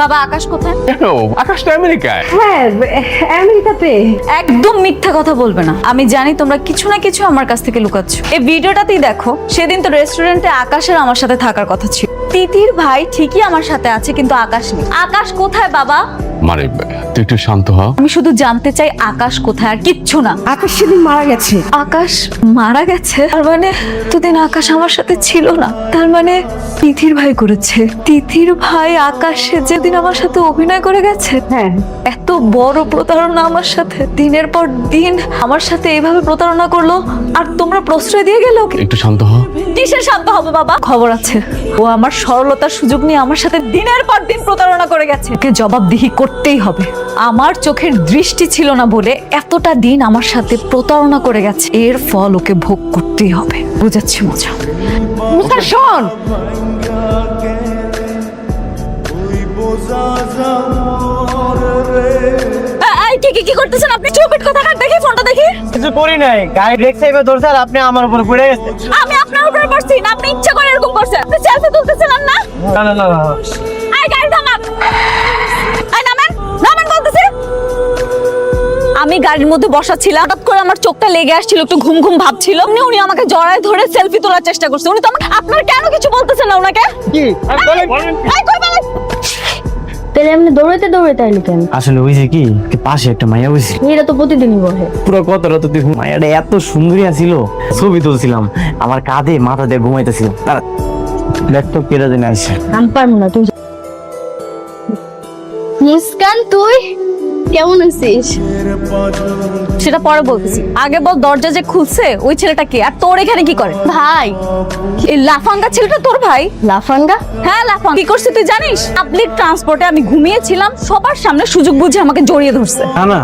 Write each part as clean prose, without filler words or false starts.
বাবা আকাশ কোথায়? কেন? আকাশটা আমেরিকায়। হ্যাঁ, আমেরিকাতে। একদম মিথ্যা কথা বলবে না। আমি জানি তোমরা কিছু না কিছু আমার কাছ থেকে লুকাচ্ছ। এই ভিডিওটাতেই দেখো, সেদিন তো রেস্টুরেন্টে আকাশের আমার সাথে থাকার কথা ছিল। তিতির ভাই ঠিকই আমার সাথে আছে, কিন্তু আকাশ নেই। আকাশ কোথায় বাবা? মানে তুই একটু শান্ত হ। আমি শুধু জানতে চাই আকাশ কোথায়, আর কিচ্ছু না। আকাশ সেদিন মারা গেছে। আকাশ মারা গেছে? তার মানে দুদিন আকাশ আমার সাথে ছিল না। তার মানে তিথির ভাই করেছে। তিথির ভাই আকাশে যেদিন আমার সাথে অভিনয় করে গেছে। হ্যাঁ, এত বড় প্রতারণা আমার সাথে, দিনের পর দিন আমার সাথে এভাবে প্রতারণা করলো, আর তোমরা প্রশ্রয় দিয়ে গেলে ওকে। একটু শান্ত হ। কিসের শান্ত হবে বাবা? খবর আছে, ও আমার সরলতার সুযোগ নিয়ে আমার সাথে দিনের পর দিন প্রতারণা করে গেছে। ওকে জবাবদিহি করতেই হবে। আমার চোখের দৃষ্টি ছিল না বলে এতটা দিন আমার সাথে প্রতারণা করে গেছে, এর ফল ওকে ভোগ করতেই হবে। বুঝাচ্ছি মজা। মুস্তার শোন। কি করতেছেন আপনি? চুপিট কথা কাট, দেখি ফোনটা দেখি। কিছু করি নাই, গাড়ি ব্রেক সাইবে ধরছে আর আপনি আমার উপর পড়ে গেছেন। আমি আপনার উপরে পড়ছি না, আপনি ইচ্ছা করে এরকম করছেন। আপনি সেলফি তুলতেছিলেন না? না না না না। আই গাড়ি থামান। আই নামেন, নামেন বলতেছি। আমি গাড়ির মধ্যে বসা ছিলাম, হঠাৎ করে আমার চোখটা লেগে আসছিল, একটু ঘুম ঘুম ভাব ছিল। উনি আমাকে জড়ায় ধরে সেলফি তোলার চেষ্টা করছে। উনি তো আপনার কেন কিছু বলতেছেন না ওনাকে? কি আই কই বলেন? তাহলে এমনি দৌড়াইতে দৌড়াইতে আইলি কেন? আসলে হইছে কি, পাশে একটা মাইয়া বসে এটা তো প্রতিদিনই বসে। পুরো কত রাত তুই মাইয়াটা এত সুন্দরী ছিল, ছবি তুলছিলাম, আমার কাঁধে মাথা দিয়ে ঘুমাইতেছিল। তার ল্যাপটপ কেটে দিন আসছে। আমি পারবো না, তুই মুস্কান, তুই কেমন আছিস? সেটা পরে বলতেছি, আগে বল দরজা যে খুলছে ওই ছেলেটা কে, আর তোর এখানে কি করে? ভাই, এই লাফাঙ্গা ছেলেটা তোর ভাই? লাফাঙ্গা? হ্যাঁ লাফাঙ্গা। কি করছে তুই জানিস? পাবলিক ট্রান্সপোর্টে আমি ঘুমিয়েছিলাম, সবার সামনে সুযোগ বুঝে আমাকে জড়িয়ে ধরছে। না না,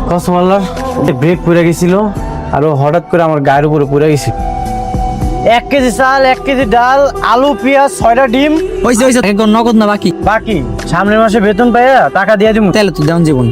কসম আল্লাহর, ব্রেক পড়ে গেছিল আর ও হঠাৎ করে আমার গায়ের উপরে পড়ে গেছে। 1 কেজি চাল, 1 কেজি ডাল, আলু, পেঁয়াজ, 6টা ডিম। হইছে হইছে, এখন নগদ না বাকি? বাকি সামনের মাসে বেতন পাইয়া টাকা দিয়ে দিব। তাহলে তুই দেন জীবন।